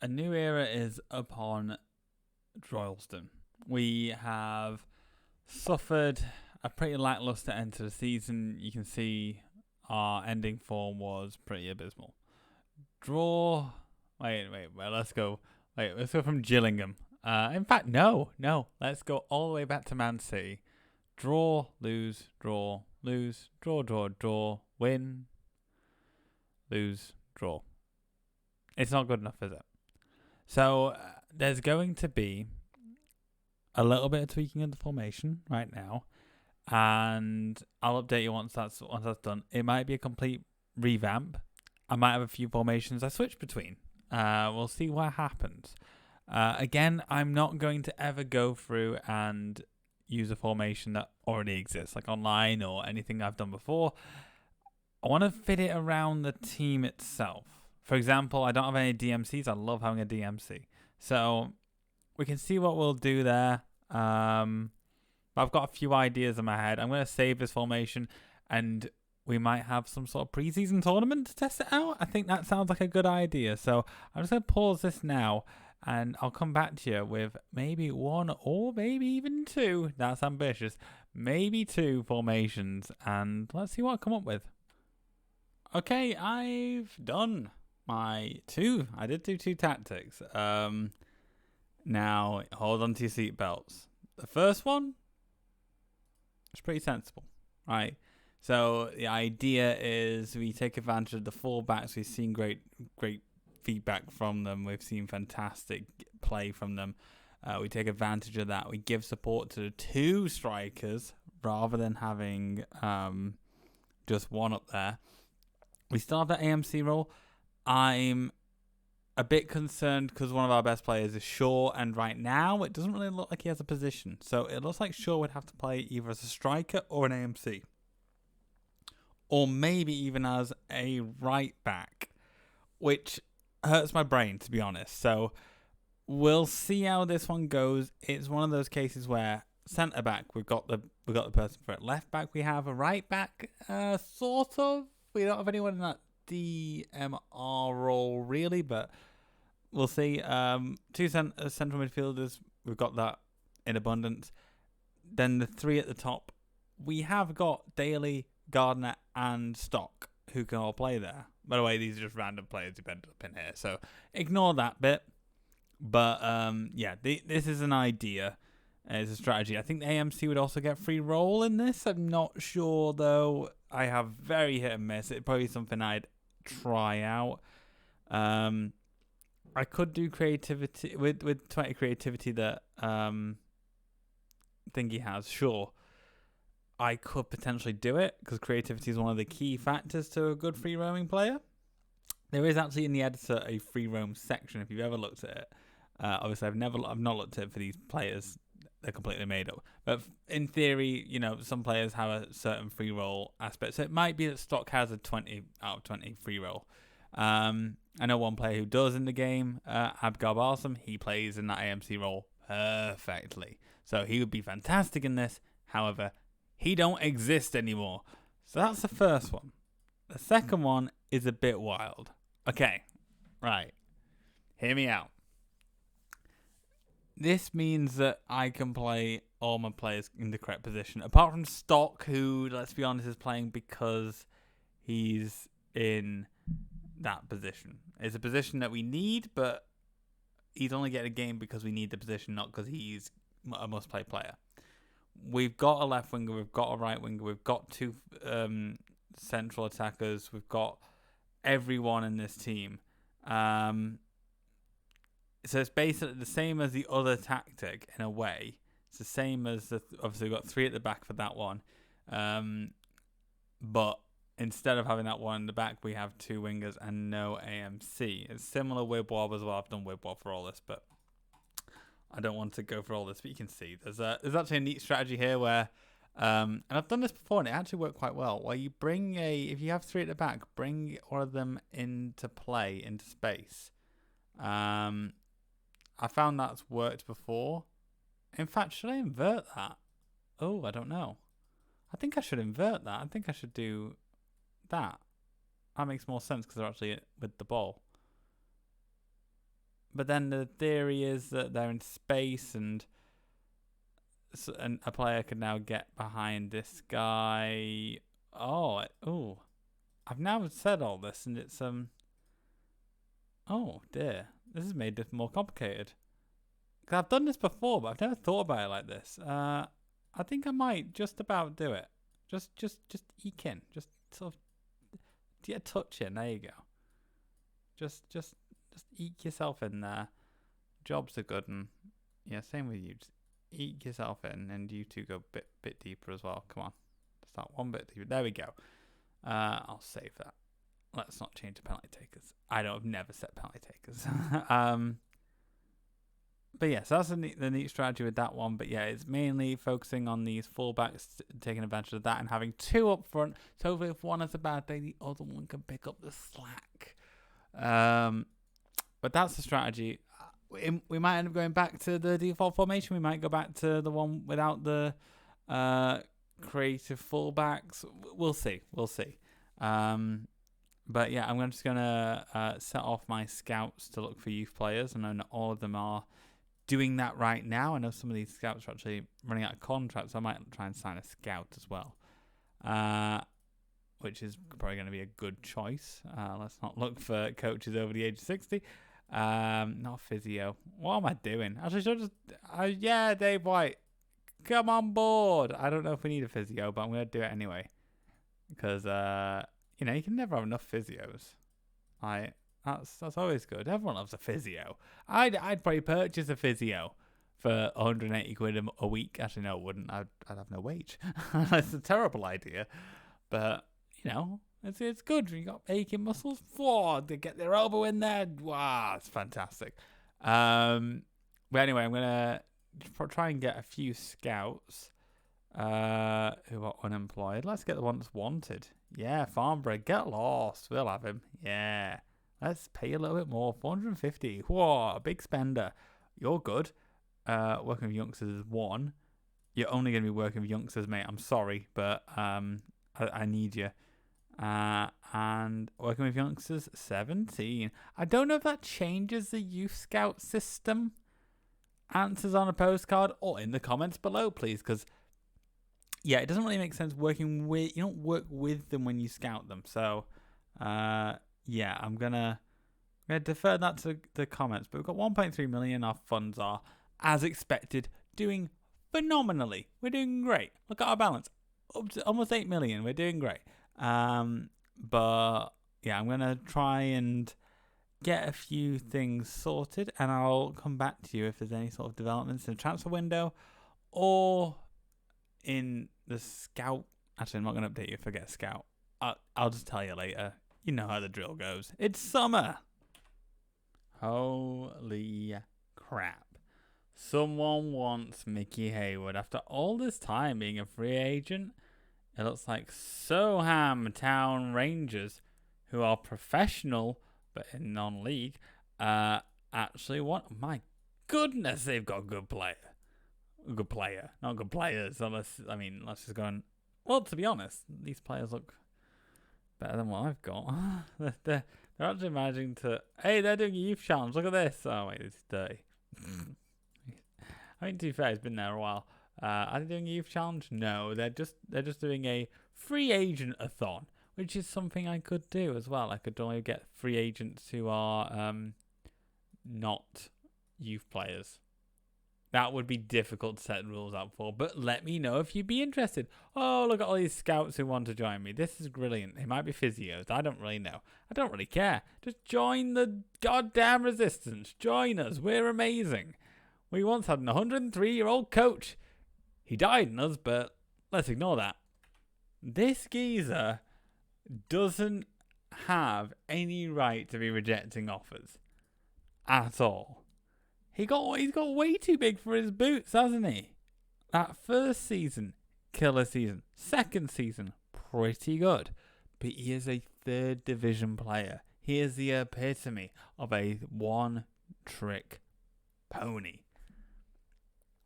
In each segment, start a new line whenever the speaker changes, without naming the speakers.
a new era is upon Droylsden. We have suffered a pretty lackluster end to the season. You can see our ending form was pretty abysmal. Draw. Wait. Well, let's go. Let's go from Gillingham. In fact, no. Let's go all the way back to Man City. Draw, lose, draw, lose, draw, win, lose, draw. It's not good enough, is it? So there's going to be a little bit of tweaking of the formation right now, and I'll update you once that's done. It might be a complete revamp. I might have a few formations I switch between. We'll see what happens. Again, I'm not going to ever go through and use a formation that already exists, like online or anything I've done before. I want to fit it around the team itself. For example, I don't have any DMCs. I love having a DMC. So we can see what we'll do there. I've got a few ideas in my head. I'm going to save this formation, and we might have some sort of preseason tournament to test it out. I think that sounds like a good idea. So I'm just going to pause this now, and I'll come back to you with maybe one or maybe even two. That's ambitious. Maybe two formations, and let's see what I come up with. Okay, I've done my two. I did do two tactics. Now, hold on to your seatbelts. The first one is pretty sensible, right? So the idea is we take advantage of the fullbacks. We've seen great feedback from them. We've seen fantastic play from them. We take advantage of that. We give support to the two strikers rather than having just one up there. We still have that AMC role. I'm a bit concerned because one of our best players is Shaw, and right now it doesn't really look like he has a position. So it looks like Shaw would have to play either as a striker or an AMC. Or maybe even as a right back, which hurts my brain, to be honest. So we'll see how this one goes. It's one of those cases where centre back, we've got the person for it. Left back, we have a right back, sort of. We don't have anyone in that DMR role really, but we'll see. Two central midfielders, we've got that in abundance. Then the three at the top, we have got Daly, Gardner, and Stock, who can all play there. By the way, these are just random players who ended up in here, so ignore that bit. But this is an idea. It's a strategy. I think the AMC would also get free roll in this. I'm not sure though. I have very hit and miss. It'd probably be something I'd try out. I could do creativity with 20 creativity that Thingy has. Sure, I could potentially do it because creativity is one of the key factors to a good free roaming player. There is actually in the editor a free roam section if you've ever looked at it. Obviously, I've not looked at it for these players. They're completely made up. But in theory, some players have a certain free roll aspect. So it might be that Stock has a 20 out of 20 free roll. I know one player who does in the game, Abgar Balsam. He plays in that AMC role perfectly. So he would be fantastic in this. However, he don't exist anymore. So that's the first one. The second one is a bit wild. Okay, right. Hear me out. This means that I can play all my players in the correct position. Apart from Stock, who, let's be honest, is playing because he's in that position. It's a position that we need, but he's only getting a game because we need the position, not because he's a must-play player. We've got a left winger, we've got a right winger, we've got two central attackers, we've got everyone in this team. So it's basically the same as the other tactic in a way. It's the same as obviously we've got three at the back for that one. But instead of having that one in the back, we have two wingers and no AMC. It's similar with Wob as well. I've done Wob for all this, but I don't want to go for all this. But you can see there's actually a neat strategy here where, and I've done this before and it actually worked quite well. Where you if you have three at the back, bring one of them into play, into space. I found that's worked before. In fact, should I invert that? Oh, I don't know. I think I should invert that. I think I should do that. That makes more sense because they're actually with the ball. but then the theory is that they're in space, and a player could now get behind this guy. Oh, I've now said all this, and it's oh dear, this has made this more complicated. Cause I've done this before, but I've never thought about it like this. I think I might just about do it. Just eke in, just sort of get a touch in. There you go. Just eke yourself in there. Jobs are good, and yeah, same with you. Just eke yourself in, and you two go bit deeper as well. Come on, start one bit deeper. There we go. I'll save that. Let's not change the penalty takers. I've never set penalty takers. But yeah, so that's the neat strategy with that one. But yeah, it's mainly focusing on these fullbacks, taking advantage of that and having two up front. So hopefully if one has a bad day, the other one can pick up the slack. But that's the strategy. We might end up going back to the default formation. We might go back to the one without the creative fullbacks. We'll see. But yeah, I'm just going to set off my scouts to look for youth players. I know not all of them are doing that right now. I know some of these scouts are actually running out of contracts, so I might try and sign a scout as well, which is probably going to be a good choice. Let's not look for coaches over the age of 60. Not physio. What am I doing? Actually, should I just... yeah, Dave White, come on board. I don't know if we need a physio, but I'm going to do it anyway. Because, you can never have enough physios. That's always good. Everyone loves a physio. I'd probably purchase a physio for 180 quid a week. Actually, no, I wouldn't. I'd have no wage. That's a terrible idea. But, it's good. You got aching muscles. They get their elbow in there. Wow, it's fantastic. But anyway, I'm going to try and get a few scouts who are unemployed. Let's get the one that's wanted. Yeah, Farnborough, get lost. We'll have him. Yeah. Let's pay a little bit more. 450. Whoa, a big spender. You're good. Working with youngsters is 1. You're only going to be working with youngsters, mate. I'm sorry, but I need you. And working with youngsters, 17. I don't know if that changes the youth scout system. Answers on a postcard or in the comments below, please, because yeah, it doesn't really make sense working with... You don't work with them when you scout them. So, yeah, I'm gonna defer that to the comments. But we've got 1.3 million. Our funds are, as expected, doing phenomenally. We're doing great. Look at our balance. Up to almost 8 million. We're doing great. But, yeah, I'm going to try and get a few things sorted. And I'll come back to you if there's any sort of developments in the transfer window or in the scout. Actually, I'm not going to update you if I get a scout. I'll just tell you later. You know how the drill goes. It's summer. Holy crap. Someone wants Mickey Hayward. After all this time being a free agent, it looks like Soham Town Rangers, who are professional but in non-league, actually want... My goodness, they've got a good player. Good player. Not good players. Let's just go and... Well, to be honest, these players look better than what I've got. They're actually managing to... Hey, they're doing a youth challenge. Look at this. Oh, wait, it's dirty. I mean, to be fair, it's been there a while. Are they doing a youth challenge? No, they're just doing a free agent-a-thon, which is something I could do as well. I could only get free agents who are not youth players. That would be difficult to set rules out for, but let me know if you'd be interested. Oh, look at all these scouts who want to join me. This is brilliant. They might be physios. I don't really know. I don't really care. Just join the goddamn resistance. Join us. We're amazing. We once had an 103-year-old coach. He died in us, but let's ignore that. This geezer doesn't have any right to be rejecting offers at all. He's got way too big for his boots, hasn't he? That first season, killer season. Second season, pretty good. But he is a third division player. He is the epitome of a one-trick pony.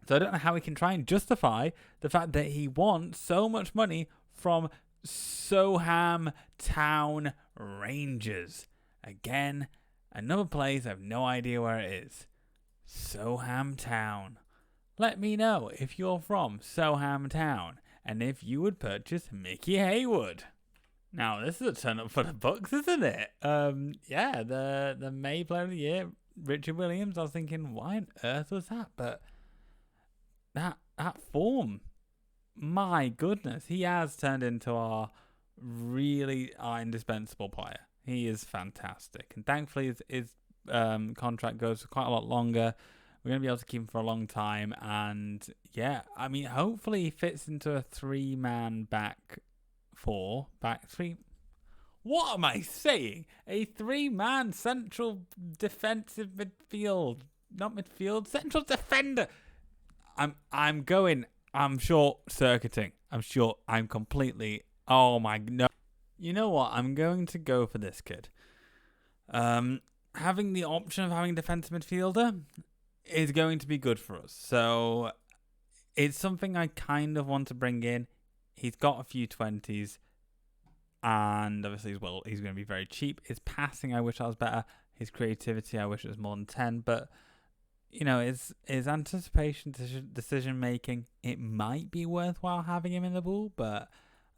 So I don't know how he can try and justify the fact that he wants so much money from Soham Town Rangers. Again, Another place I have no idea where it is. Soham Town. Let me know if you're from Soham Town and if you would purchase Mickey Haywood. Now, this is a turn up for the Bucks, isn't it? Yeah, the May Player of the Year, Richard Williams. I was thinking, why on earth was that? But that form, my goodness, he has turned into our indispensable player. He is fantastic, and thankfully his contract goes for quite a lot longer. We're going to be able to keep him for a long time, and yeah, I mean, hopefully he fits into a 3-man back three. What am I saying? A 3-man central defensive midfield, not midfield, central defender. I'm short circuiting. I'm completely. Oh my no. You know what? I'm going to go for this kid. Having the option of having a defensive midfielder is going to be good for us. So it's something I kind of want to bring in. He's got a few 20s, and obviously he's going to be very cheap. His passing, I wish I was better. His creativity, I wish it was more than 10. But you know, his anticipation, decision making, it might be worthwhile having him in the pool. But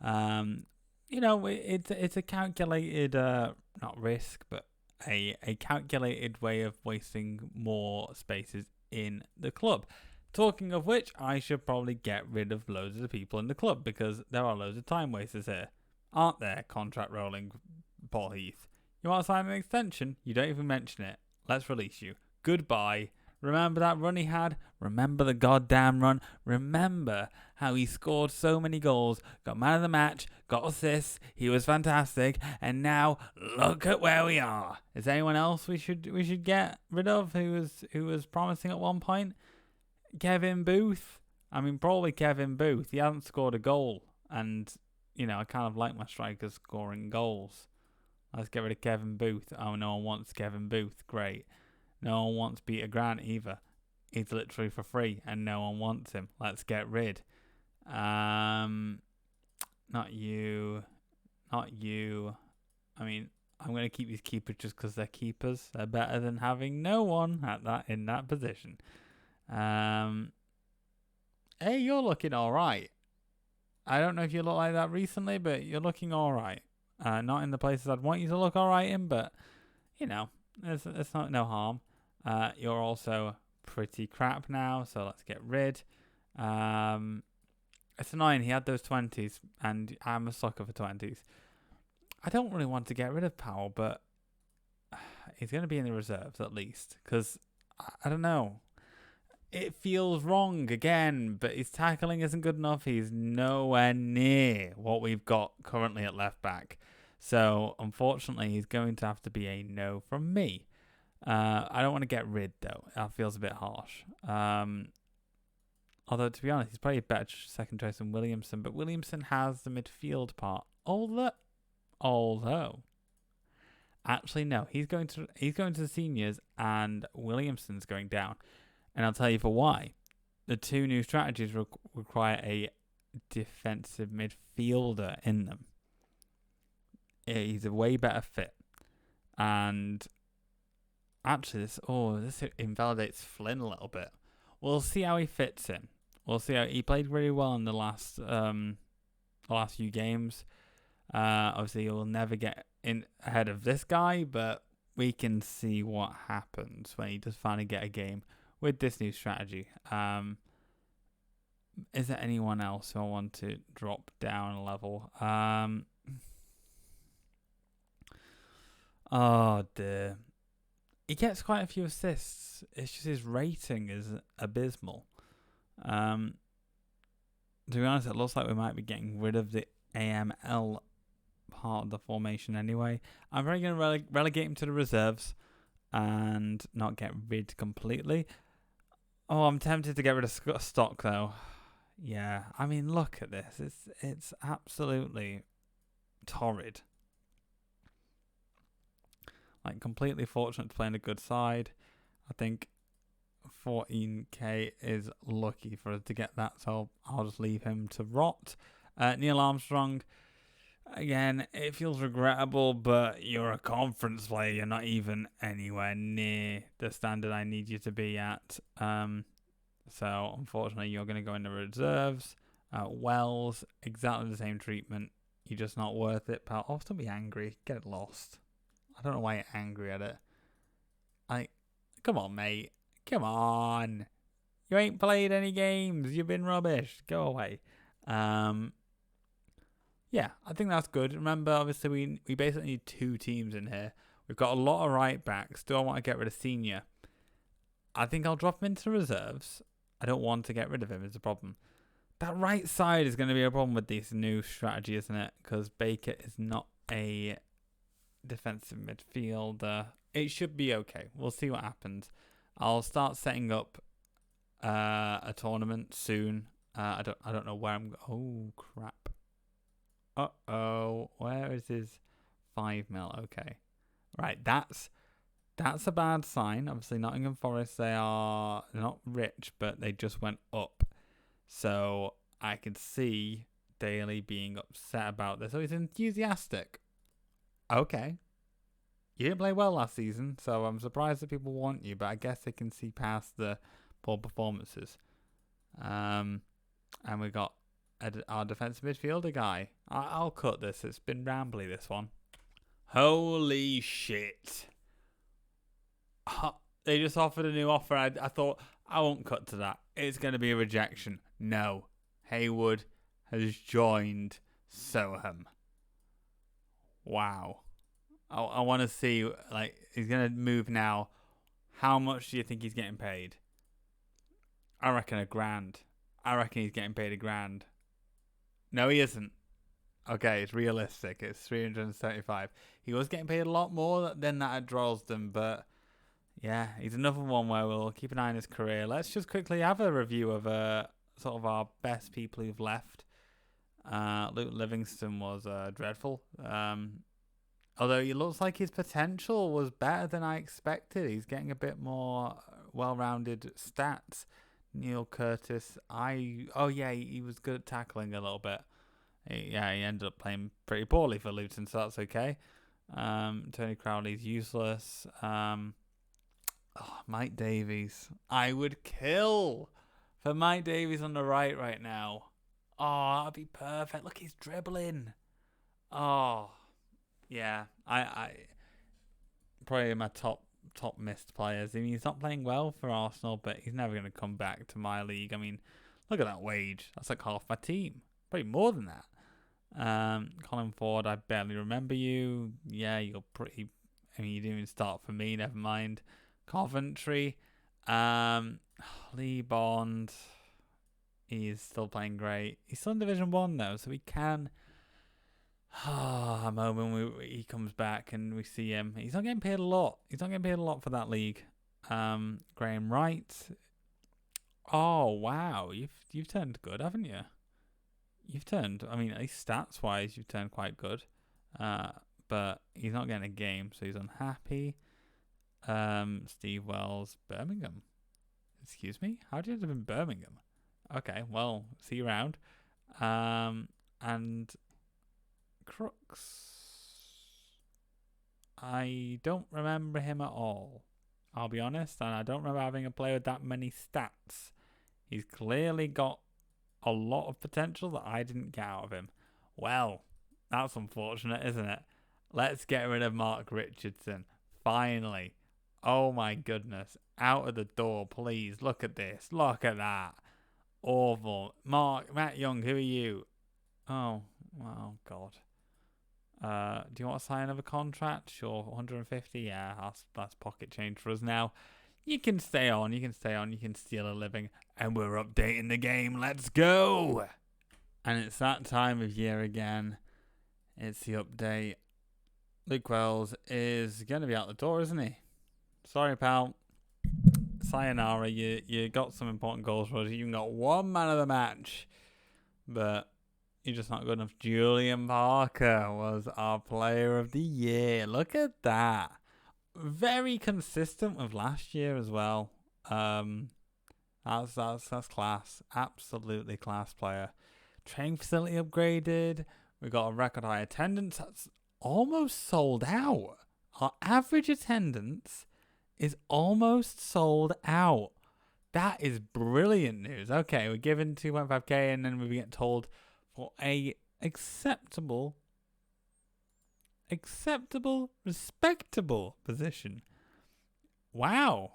you know, it's a calculated not risk, but a calculated way of wasting more spaces in the club. Talking of which, I should probably get rid of loads of the people in the club because there are loads of time wasters here, aren't there? Contract rolling, Paul Heath. You want to sign an extension? You don't even mention it. Let's release you. Goodbye. Remember that run he had? Remember the goddamn run? Remember how he scored so many goals, got man of the match, got assists, he was fantastic, and now look at where we are. Is there anyone else we should get rid of who was promising at one point? Kevin Booth? I mean, probably Kevin Booth. He hasn't scored a goal, and you know, I kind of like my strikers scoring goals. Let's get rid of Kevin Booth. Oh, no one wants Kevin Booth. Great. No one wants Peter Grant either. He's literally for free and no one wants him. Let's get rid. Not you. Not you. I mean, I'm going to keep these keepers just because they're keepers. They're better than having no one in that position. Hey, you're looking all right. I don't know if you look like that recently, but you're looking all right. Not in the places I'd want you to look all right in, but, you know, there's no harm. You're also pretty crap now, so let's get rid. It's annoying. He had those 20s, and I'm a sucker for 20s. I don't really want to get rid of Powell, but he's going to be in the reserves at least, because, I don't know. It feels wrong again, but his tackling isn't good enough. He's nowhere near what we've got currently at left back. So, unfortunately, he's going to have to be a no from me. I don't want to get rid, though. That feels a bit harsh. Although, to be honest, he's probably a better second choice than Williamson. But Williamson has the midfield part. Although, actually, no. He's going to the seniors, and Williamson's going down. And I'll tell you for why. The two new strategies require a defensive midfielder in them. He's a way better fit. And actually, this invalidates Flynn a little bit. We'll see how he fits in. We'll see how he played really well in the last few games. Obviously, he'll never get in ahead of this guy, but we can see what happens when he does finally get a game with this new strategy. Is there anyone else who I want to drop down a level? Oh dear. He gets quite a few assists. It's just his rating is abysmal. To be honest, it looks like we might be getting rid of the AML part of the formation anyway. I'm probably going to relegate him to the reserves and not get rid completely. Oh, I'm tempted to get rid of Stock though. Yeah, I mean, look at this. It's absolutely torrid. Like, completely fortunate to play in a good side. I think 14k is lucky for us to get that, so I'll just leave him to rot. Neil Armstrong, Again, it feels regrettable, but you're a conference player. You're not even anywhere near the standard I need you to be at. So unfortunately, you're going to go into reserves. Wells, exactly the same treatment. You're just not worth it, pal. Oh, don't be angry. Get lost. I don't know why you're angry at it. Come on, mate. Come on. You ain't played any games. You've been rubbish. Go away. Yeah, I think that's good. Remember, obviously, we basically need 2 teams in here. We've got a lot of right backs. Do I want to get rid of Senior? I think I'll drop him into reserves. I don't want to get rid of him, is the problem. That right side is going to be a problem with this new strategy, isn't it? Because Baker is not a defensive midfielder. It should be okay. We'll see what happens. I'll start setting up a tournament soon. I don't know where I'm. Oh crap. Where is his 5 mil? Okay, right. That's a bad sign. Obviously, Nottingham Forest, they're not rich, but they just went up. So I can see Daly being upset about this. So he's enthusiastic. Okay. You didn't play well last season, so I'm surprised that people want you, but I guess they can see past the poor performances. And we got our defensive midfielder guy. I'll cut this. It's been rambly, this one. Holy shit. They just offered a new offer. I thought, I won't cut to that. It's going to be a rejection. No. Haywood has joined Soham. Wow. I want to see, like, he's going to move now. How much do you think he's getting paid? I reckon £1,000. I reckon he's getting paid £1,000. No, he isn't. Okay, it's realistic. It's 375. He was getting paid a lot more than that at Droylsden, but yeah, he's another one where we'll keep an eye on his career. Let's just quickly have a review of sort of our best people who've left. Luke Livingston was dreadful. Although he looks like his potential was better than I expected. He's getting a bit more well-rounded stats. Neil Curtis, he was good at tackling a little bit. He ended up playing pretty poorly for Luton, so that's okay. Tony Crowley's useless. Mike Davies. I would kill for Mike Davies on the right now. Oh, that'd be perfect. Look, he's dribbling. Oh, yeah. I probably my top missed players. I mean, he's not playing well for Arsenal, but he's never going to come back to my league. I mean, look at that wage. That's like half my team. Probably more than that. Colin Ford, I barely remember you. Yeah, you're pretty. I mean, you didn't even start for me. Never mind. Coventry. Lee Bond. He's still playing great. He's still in Division 1 though, so we can. A moment he comes back and we see him. He's not getting paid a lot. He's not getting paid a lot for that league. Graham Wright. Oh wow, you've turned good, haven't you? You've turned. I mean, at least stats wise, you've turned quite good. But he's not getting a game, so he's unhappy. Steve Wells, Birmingham. Excuse me? How did you end up in Birmingham? Okay, well, see you around. And Crooks. I don't remember him at all. I'll be honest, and I don't remember having a player with that many stats. He's clearly got a lot of potential that I didn't get out of him. Well, that's unfortunate, isn't it? Let's get rid of Mark Richardson. Finally. Oh my goodness. Out of the door, please. Look at this. Look at that. Awful. Matt Young, who are you? Oh God. Do you want to sign another contract? Sure, 150. Yeah, that's pocket change for us now. You can stay on. You can steal a living, and we're updating the game. Let's go. And it's that time of year again. It's the update. Luke Wells is going to be out the door, isn't he? Sorry, pal. Sayonara. You got some important goals for us. You even got 1 man of the match, but you're just not good enough. Julian Parker was our player of the year. Look at that. Very consistent with last year as well. That's class. Absolutely class player. Training facility upgraded. We got a record high attendance. That's almost sold out. Our average attendance is almost sold out. That is brilliant news. Okay, we're given 2.5k and then we get told for a acceptable, respectable position. Wow.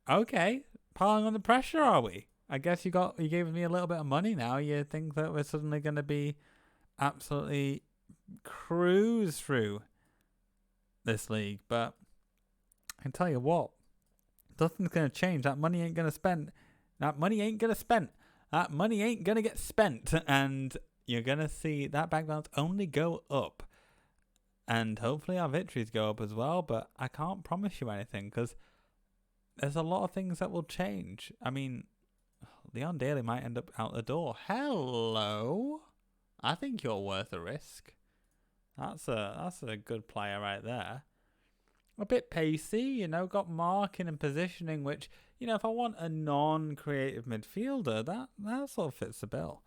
Okay. Piling on the pressure, are we? I guess you gave me a little bit of money now. You think that we're suddenly going to be absolutely cruise through this league, but I can tell you what, nothing's going to change. That money ain't going to spend. That money ain't going to spend. That money ain't going to get spent, and you're going to see that bank balance only go up, and hopefully our victories go up as well, but I can't promise you anything because there's a lot of things that will change. I mean, Leon Daly might end up out the door. Hello. I think you're worth a risk. That's a good player right there. A bit pacey, got marking and positioning, which, if I want a non-creative midfielder, that sort of fits the bill.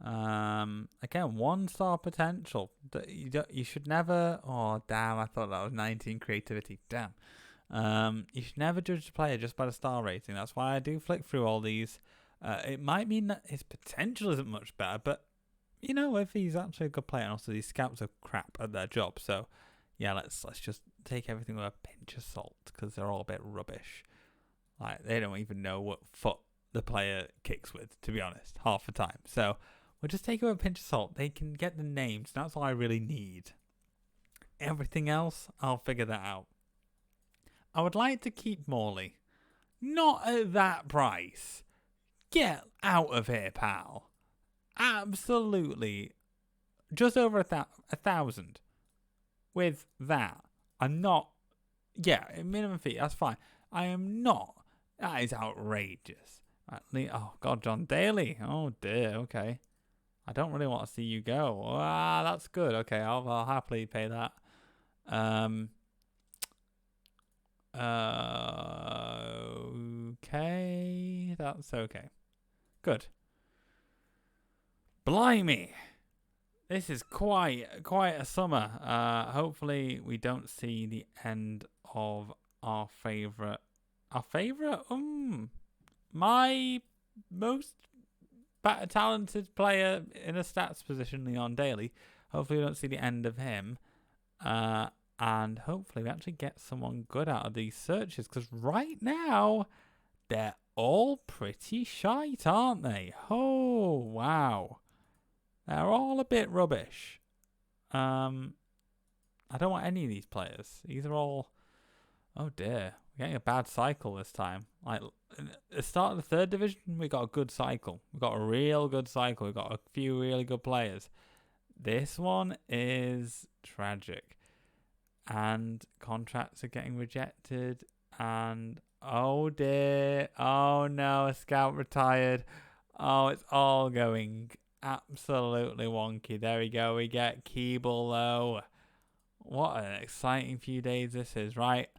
Again, 1-star potential. You should never... Oh, damn, I thought that was 19 creativity. Damn. You should never judge a player just by the star rating. That's why I do flick through all these. It might mean that his potential isn't much better, but if he's actually a good player, and also these scouts are crap at their job, so yeah, let's just take everything with a pinch of salt because they're all a bit rubbish. Like, they don't even know what foot the player kicks with, to be honest, half the time. So we'll just take it with a pinch of salt. They can get the names. That's all I really need. Everything else, I'll figure that out. I would like to keep Morley. Not at that price. Get out of here, pal. Absolutely. Just over 1,000. With that. I'm not... Yeah, minimum fee, that's fine. I am not. That is outrageous. Oh, God, John Daly. Oh, dear, okay. I don't really want to see you go. Ah, that's good. Okay, I'll happily pay that. Okay, that's okay. Good. Blimey. This is quite a summer. Hopefully we don't see the end of our favourite. My most talented player in a stats position, Leon Daly. Hopefully we don't see the end of him. And hopefully we actually get someone good out of these searches, because right now they're all pretty shite, aren't they? Oh, wow. They're all a bit rubbish. I don't want any of these players. These are all... Oh dear. We're getting a bad cycle this time. Like, at the start of the 3rd division, we got a good cycle. We got a real good cycle. We got a few really good players. This one is tragic. And contracts are getting rejected. And, oh dear. Oh no, a scout retired. Oh, it's all going... absolutely wonky. There we go. We get Keeble though. What an exciting few days this is, right?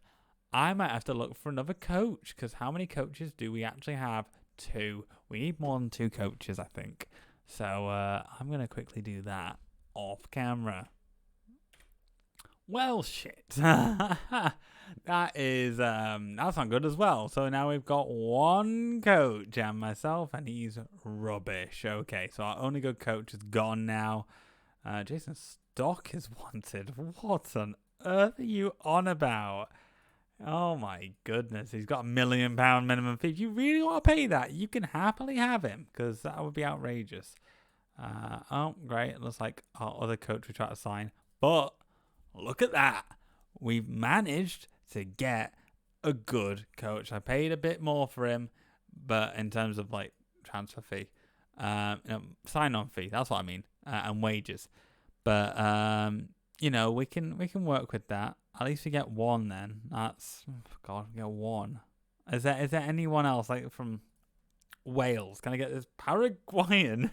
I might have to look for another coach, because how many coaches do we actually have? 2. We need more than 2 coaches, I think. So I'm going to quickly do that off camera. Well, shit. That is, that's not good as well. So now we've got 1 coach and myself, and he's rubbish. Okay, so our only good coach is gone now. Jason Stock is wanted. What on earth are you on about? Oh my goodness, he's got £1 million minimum fee. If you really want to pay that, you can happily have him, because that would be outrageous. Oh, great. It looks like our other coach we try to sign. But look at that. We've managed to get a good coach. I paid a bit more for him, but in terms of like transfer fee, sign-on fee, that's what I mean, and wages. But we can work with that. At least we get 1 then. That's God, we get 1. Is there anyone else like from Wales? Can I get this Paraguayan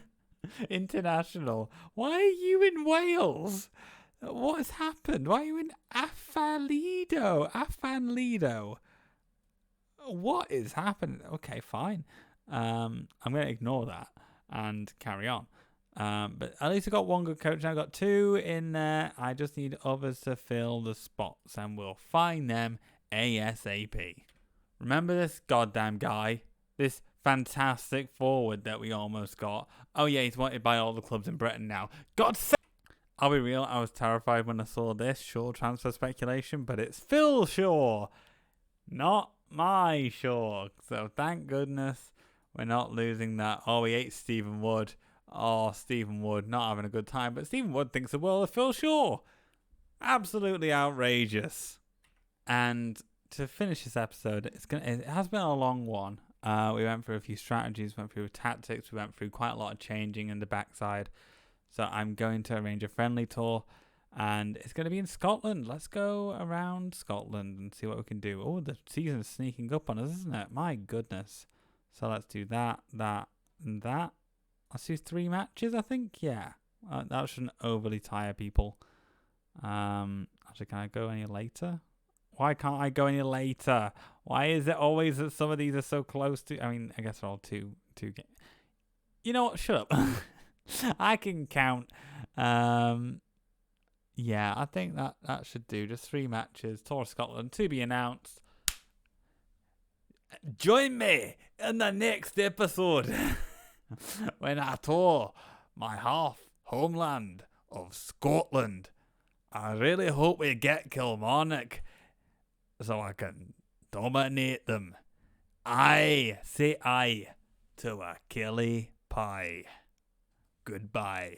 international? Why are you in Wales? What has happened? Why are you in Afanlido? What is happening? Okay, fine. I'm going to ignore that and carry on. But at least I got one good coach. Now I got two in there. I just need others to fill the spots, and we'll find them ASAP. Remember this goddamn guy? This fantastic forward that we almost got. Oh yeah, he's wanted by all the clubs in Britain now. God's sake! I'll be real, I was terrified when I saw this Shaw transfer speculation, but it's Phil Shaw, not my Shaw. So thank goodness we're not losing that. Oh, we ate Stephen Wood. Oh, Stephen Wood, not having a good time. But Stephen Wood thinks the world of Phil Shaw. Absolutely outrageous. And to finish this episode, it has been a long one. We went through a few strategies, went through tactics, we went through quite a lot of changing in the backside. So I'm going to arrange a friendly tour, and it's going to be in Scotland. Let's go around Scotland and see what we can do. Oh, the season's sneaking up on us, isn't it? My goodness. So let's do that, and that. Let's do 3 matches, I think. Yeah, that shouldn't overly tire people. Actually, can I go any later? Why can't I go any later? Why is it always that some of these are so close to... I mean, I guess they're all two games. You know what? Shut up. I can count. Yeah, I think that should do. Just 3 matches. Tour of Scotland to be announced. Join me in the next episode when I tour my half homeland of Scotland. I really hope we get Kilmarnock so I can dominate them. I say aye to a Kelly pie. Goodbye.